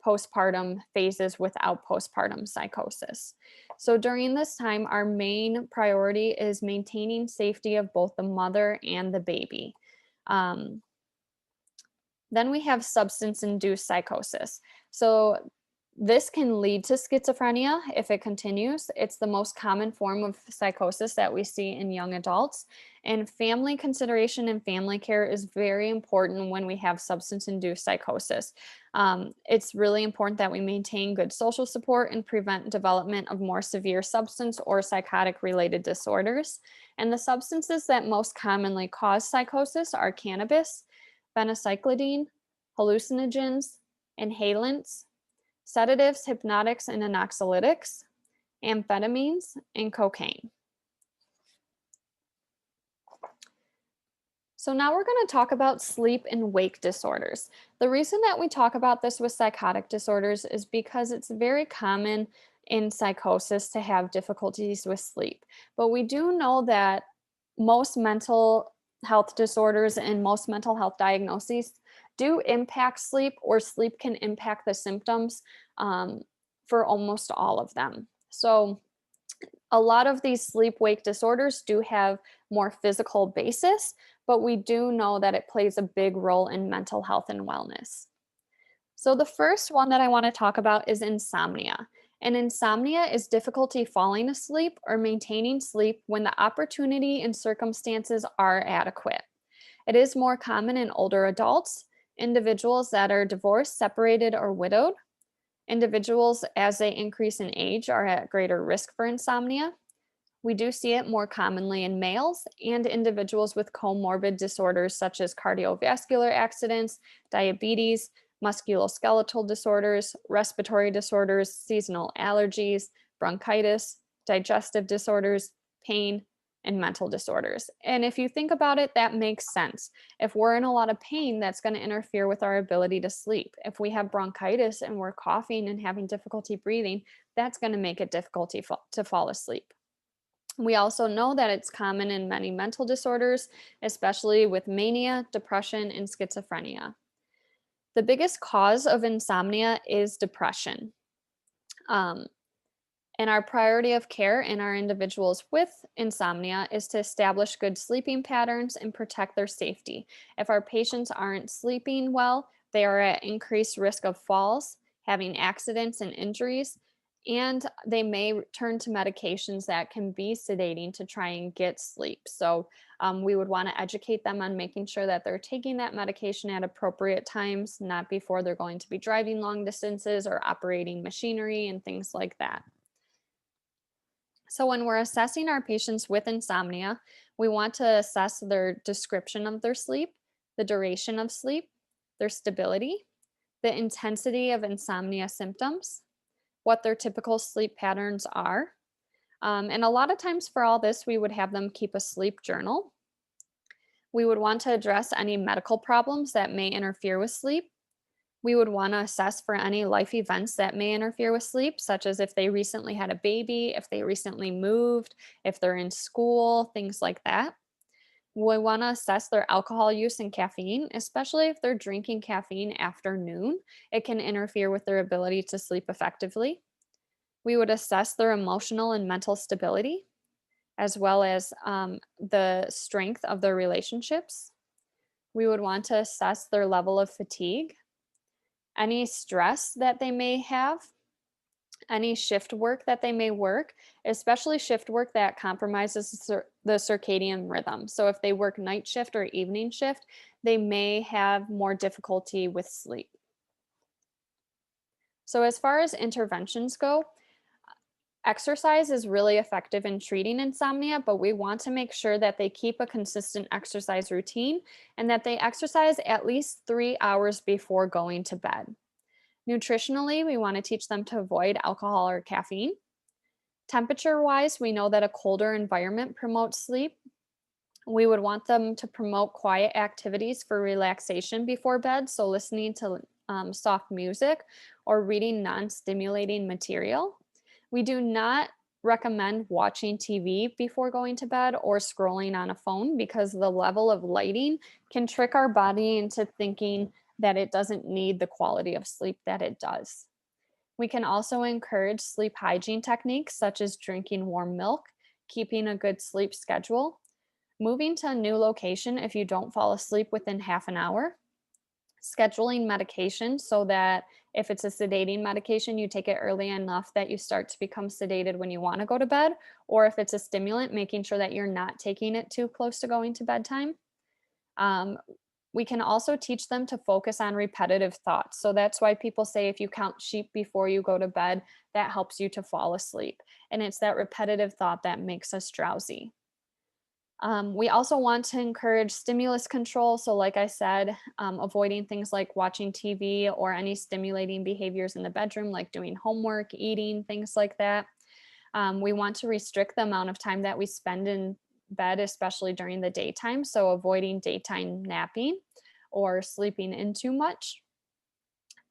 postpartum phases without postpartum psychosis. So during this time, our main priority is maintaining safety of both the mother and the baby. Um, then we have substance-induced psychosis. So this can lead to schizophrenia if it continues. It's the most common form of psychosis that we see in young adults. And family consideration and family care is very important when we have substance-induced psychosis. It's really important that we maintain good social support and prevent development of more severe substance or psychotic-related disorders. And the substances that most commonly cause psychosis are cannabis, phencyclidine, hallucinogens, inhalants, sedatives, hypnotics, and anxiolytics, amphetamines, and cocaine. So now we're going to talk about sleep and wake disorders. The reason that we talk about this with psychotic disorders is because it's very common in psychosis to have difficulties with sleep. But we do know that most mental health disorders and most mental health diagnoses do impact sleep, or sleep can impact the symptoms for almost all of them. So a lot of these sleep-wake disorders do have more physical basis, but we do know that it plays a big role in mental health and wellness. So the first one that I want to talk about is insomnia. And insomnia is difficulty falling asleep or maintaining sleep when the opportunity and circumstances are adequate. It is more common in older adults, individuals that are divorced, separated, or widowed. Individuals, as they increase in age, are at greater risk for insomnia. We do see it more commonly in males and individuals with comorbid disorders such as cardiovascular accidents, diabetes, musculoskeletal disorders, respiratory disorders, seasonal allergies, bronchitis, digestive disorders, pain, and mental disorders. And if you think about it, that makes sense. If we're in a lot of pain, that's going to interfere with our ability to sleep. If we have bronchitis and we're coughing and having difficulty breathing, that's going to make it difficult to fall asleep. We also know that it's common in many mental disorders, especially with mania, depression, and schizophrenia. The biggest cause of insomnia is depression. And our priority of care in our individuals with insomnia is to establish good sleeping patterns and protect their safety. If our patients aren't sleeping well, they are at increased risk of falls, having accidents and injuries, And they may turn to medications that can be sedating to try and get sleep. So we would want to educate them on making sure that they're taking that medication at appropriate times, not before they're going to be driving long distances or operating machinery and things like that. So when we're assessing our patients with insomnia, we want to assess their description of their sleep, the duration of sleep, their stability, the intensity of insomnia symptoms, what their typical sleep patterns are. And a lot of times for all this, we would have them keep a sleep journal. We would want to address any medical problems that may interfere with sleep. We would want to assess for any life events that may interfere with sleep, such as if they recently had a baby, if they recently moved, if they're in school, things like that. We want to assess their alcohol use and caffeine, especially if they're drinking caffeine after noon. It can interfere with their ability to sleep effectively. We would assess their emotional and mental stability, as well as the strength of their relationships. We would want to assess their level of fatigue, any stress that they may have, any shift work that they may work, especially shift work that compromises the circadian rhythm. So if they work night shift or evening shift, they may have more difficulty with sleep. So as far as interventions go, exercise is really effective in treating insomnia, but we want to make sure that they keep a consistent exercise routine and that they exercise at least 3 hours before going to bed. Nutritionally, we want to teach them to avoid alcohol or caffeine. Temperature-wise, we know that a colder environment promotes sleep. We would want them to promote quiet activities for relaxation before bed, so listening to soft music or reading non-stimulating material. We do not recommend watching TV before going to bed or scrolling on a phone because the level of lighting can trick our body into thinking that it doesn't need the quality of sleep that it does. We can also encourage sleep hygiene techniques such as drinking warm milk, keeping a good sleep schedule, moving to a new location if you don't fall asleep within half an hour, scheduling medication so that if it's a sedating medication, you take it early enough that you start to become sedated when you want to go to bed, or if it's a stimulant, making sure that you're not taking it too close to going to bedtime. Um, we can also teach them to focus on repetitive thoughts. So that's why people say if you count sheep before you go to bed, that helps you to fall asleep. And it's that repetitive thought that makes us drowsy. We also want to encourage stimulus control. So, like I said, avoiding things like watching TV or any stimulating behaviors in the bedroom, like doing homework, eating, things like that. We want to restrict the amount of time that we spend in bed, especially during the daytime. So, avoiding daytime napping or sleeping in too much.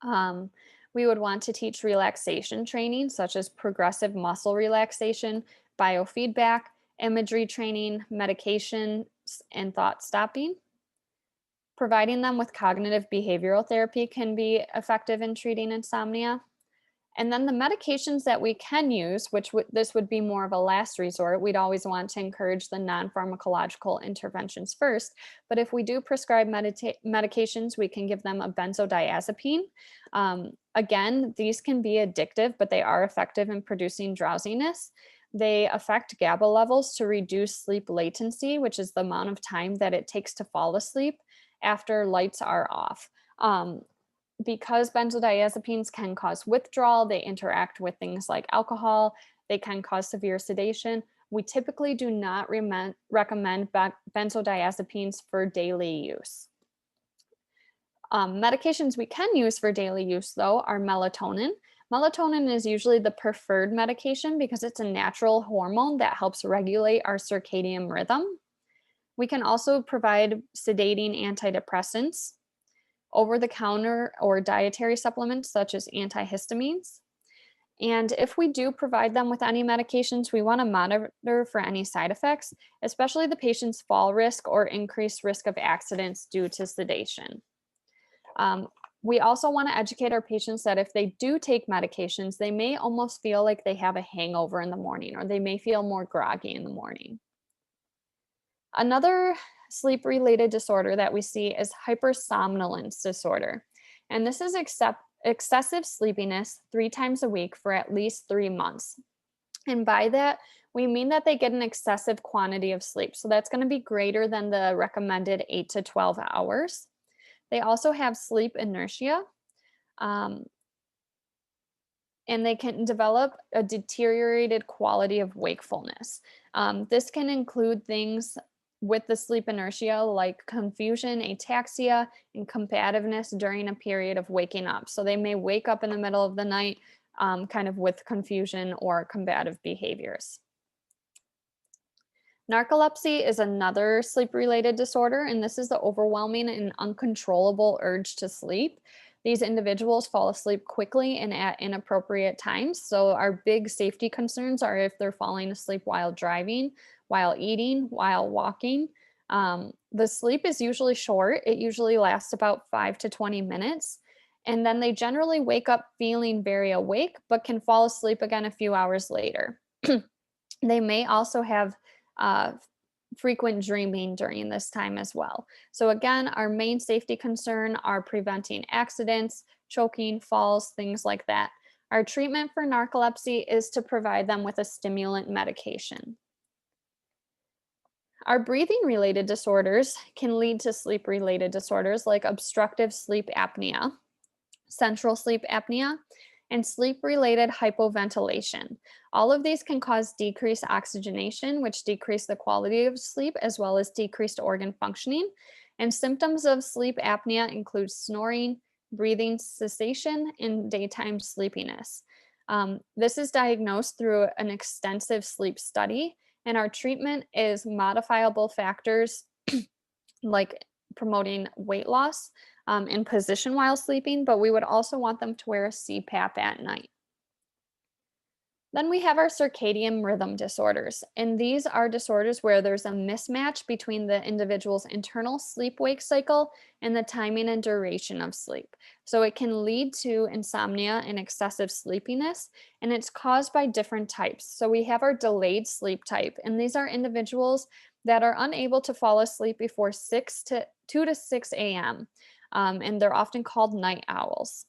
Um, we would want to teach relaxation training, such as progressive muscle relaxation, biofeedback, imagery training, medication, and thought stopping. Providing them with cognitive behavioral therapy can be effective in treating insomnia. And then the medications that we can use, which this would be more of a last resort, we'd always want to encourage the non-pharmacological interventions first. But if we do prescribe medications, we can give them a benzodiazepine. Again, these can be addictive, but they are effective in producing drowsiness. They affect GABA levels to reduce sleep latency, which is the amount of time that it takes to fall asleep after lights are off. Because benzodiazepines can cause withdrawal, they interact with things like alcohol, they can cause severe sedation. We typically do not recommend benzodiazepines for daily use. Medications we can use for daily use, though, are melatonin. Melatonin is usually the preferred medication because it's a natural hormone that helps regulate our circadian rhythm. We can also provide sedating antidepressants, over-the-counter or dietary supplements such as antihistamines. And if we do provide them with any medications, we want to monitor for any side effects, especially the patient's fall risk or increased risk of accidents due to sedation. We also want to educate our patients that if they do take medications, they may almost feel like they have a hangover in the morning, or they may feel more groggy in the morning. Another sleep-related disorder that we see is hypersomnolence disorder. And this is excessive sleepiness 3 times a week for at least 3 months. And by that, we mean that they get an excessive quantity of sleep. So that's going to be greater than the recommended 8 to 12 hours. They also have sleep inertia, um, and they can develop a deteriorated quality of wakefulness. This can include things with the sleep inertia like confusion, ataxia, and combativeness during a period of waking up. So they may wake up in the middle of the night kind of with confusion or combative behaviors. Narcolepsy is another sleep-related disorder, and this is the overwhelming and uncontrollable urge to sleep. These individuals fall asleep quickly and at inappropriate times. So our big safety concerns are if they're falling asleep while driving, while eating, while walking. The sleep is usually short. It usually lasts about 5 to 20 minutes. And then they generally wake up feeling very awake, but can fall asleep again a few hours later. They may also have uh, frequent dreaming during this time as well. So again, our main safety concern are preventing accidents, choking, falls, things like that. Our treatment for narcolepsy is to provide them with a stimulant medication. Our breathing related disorders can lead to sleep related disorders like obstructive sleep apnea, central sleep apnea, and sleep related hypoventilation. All of these can cause decreased oxygenation, which decrease the quality of sleep as well as decreased organ functioning. And symptoms of sleep apnea include snoring, breathing cessation, and daytime sleepiness. This is diagnosed through an extensive sleep study, and our treatment is modifiable factors like promoting weight loss in position while sleeping, but we would also want them to wear a CPAP at night. Then we have our circadian rhythm disorders, and these are disorders where there's a mismatch between the individual's internal sleep-wake cycle and the timing and duration of sleep. So it can lead to insomnia and excessive sleepiness, and it's caused by different types. So we have our delayed sleep type, and these are individuals that are unable to fall asleep before 2 to 6 a.m., and they're often called night owls.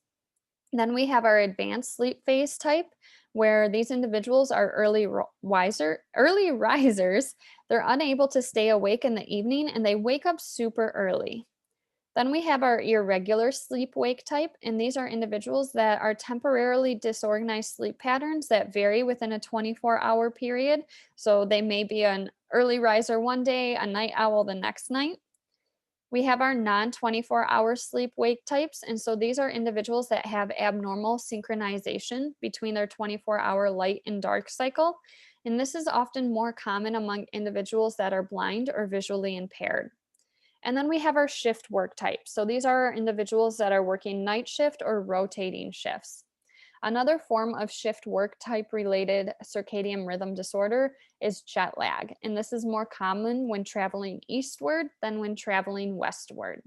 Then we have our advanced sleep phase type, where these individuals are early risers. They're unable to stay awake in the evening and they wake up super early. Then we have our irregular sleep wake type, and these are individuals that are temporarily disorganized sleep patterns that vary within a 24-hour period. So they may be an early riser one day, a night owl the next night. We have our non-24-hour sleep-wake types, and so these are individuals that have abnormal synchronization between their 24-hour light and dark cycle, and this is often more common among individuals that are blind or visually impaired. And then we have our shift work type. So these are individuals that are working night shift or rotating shifts. Another form of shift work type related circadian rhythm disorder is jet lag, and this is more common when traveling eastward than when traveling westward.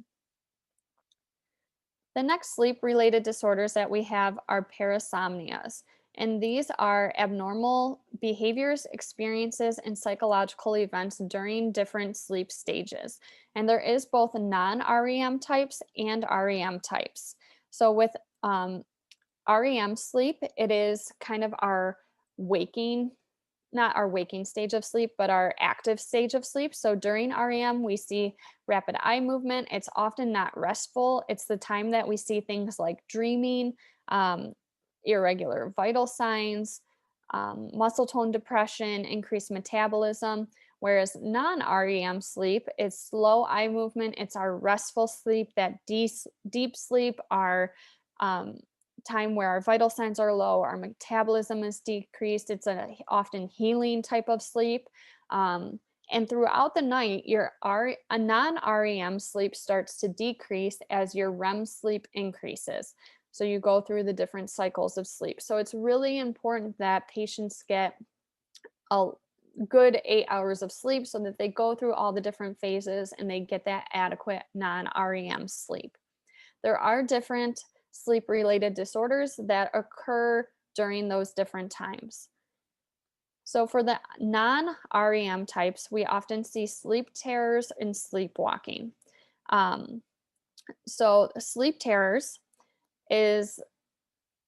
The next sleep related disorders that we have are parasomnias, and these are abnormal behaviors, experiences, and psychological events during different sleep stages. And there is both non-REM types and REM types. So with REM sleep, it is kind of our waking, not our waking stage of sleep, but our active stage of sleep. So during REM, we see rapid eye movement. It's often not restful. It's the time that we see things like dreaming, irregular vital signs, muscle tone depression, increased metabolism. Whereas non REM sleep is slow eye movement. It's our restful sleep, that deep sleep, our um, time where our vital signs are low, our metabolism is decreased. It's a often healing type of sleep. And throughout the night, a non-REM sleep starts to decrease as your REM sleep increases. So you go through the different cycles of sleep. So it's really important that patients get a good 8 hours of sleep so that they go through all the different phases and they get that adequate non-REM sleep. There are different sleep related disorders that occur during those different times. So for the non-REM types, we often see sleep terrors and sleepwalking. So sleep terrors is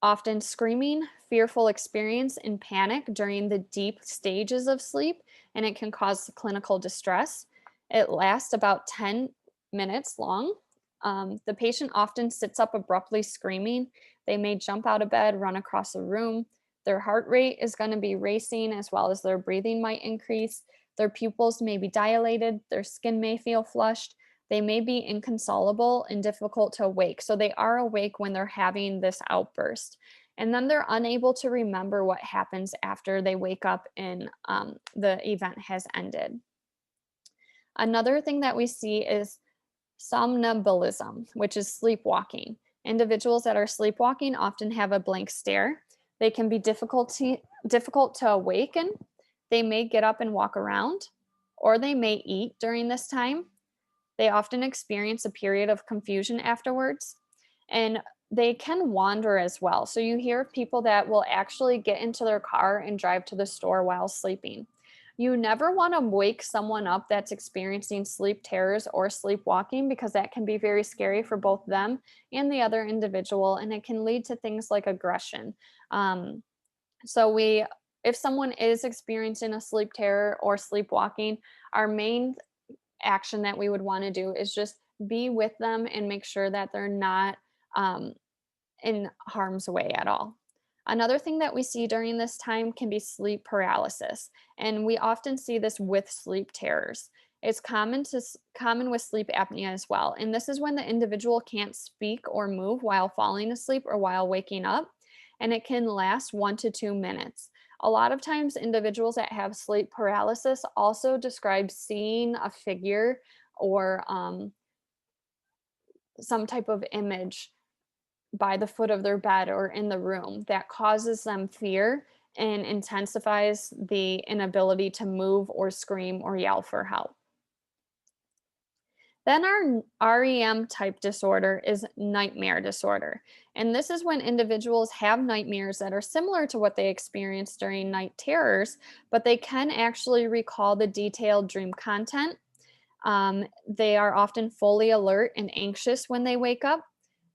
often screaming, fearful experience, and panic during the deep stages of sleep, and it can cause clinical distress. It lasts about 10 minutes long. The patient often sits up abruptly screaming. They may jump out of bed, run across a room. Their heart rate is going to be racing as well as their breathing might increase. Their pupils may be dilated. Their skin may feel flushed. They may be inconsolable and difficult to awake. So they are awake when they're having this outburst. And then they're unable to remember what happens after they wake up and the event has ended. Another thing that we see is somnambulism, which is sleepwalking. Individuals that are sleepwalking often have a blank stare. They can be difficult to awaken. They may get up and walk around, or they may eat during this time. They often experience a period of confusion afterwards, and they can wander as well. So you hear of people that will actually get into their car and drive to the store while sleeping. You never want to wake someone up that's experiencing sleep terrors or sleepwalking because that can be very scary for both them and the other individual, and it can lead to things like aggression. Um, if someone is experiencing a sleep terror or sleepwalking, our main action that we would want to do is just be with them and make sure that they're not um, in harm's way at all. Another thing that we see during this time can be sleep paralysis, and we often see this with sleep terrors. It's common with sleep apnea as well, and this is when the individual can't speak or move while falling asleep or while waking up, and it can last 1 to 2 minutes. A lot of times, individuals that have sleep paralysis also describe seeing a figure or some type of image by the foot of their bed or in the room that causes them fear and intensifies the inability to move or scream or yell for help. Then our REM type disorder is nightmare disorder. And this is when individuals have nightmares that are similar to what they experienced during night terrors, but they can actually recall the detailed dream content. They are often fully alert and anxious when they wake up.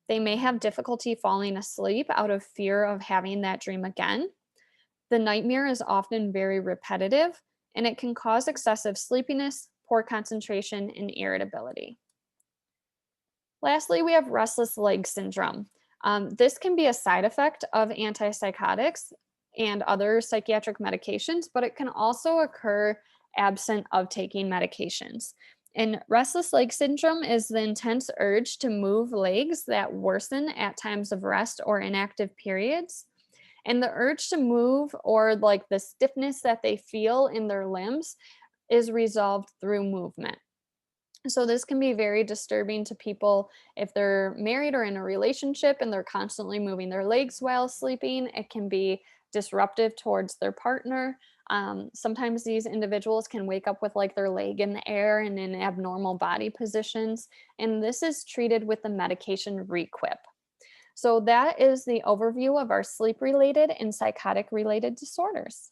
They may have difficulty falling asleep out of fear of having that dream again. The nightmare is often very repetitive, and it can cause excessive sleepiness, poor concentration, and irritability. Lastly, we have restless leg syndrome. This can be a side effect of antipsychotics and other psychiatric medications, but it can also occur absent of taking medications. And restless leg syndrome is the intense urge to move legs that worsen at times of rest or inactive periods. And the urge to move or like the stiffness that they feel in their limbs is resolved through movement. So this can be very disturbing to people if they're married or in a relationship and they're constantly moving their legs while sleeping. It can be disruptive towards their partner. Sometimes these individuals can wake up with like their leg in the air and in abnormal body positions, and this is treated with the medication Requip. So that is the overview of our sleep-related and psychotic-related disorders.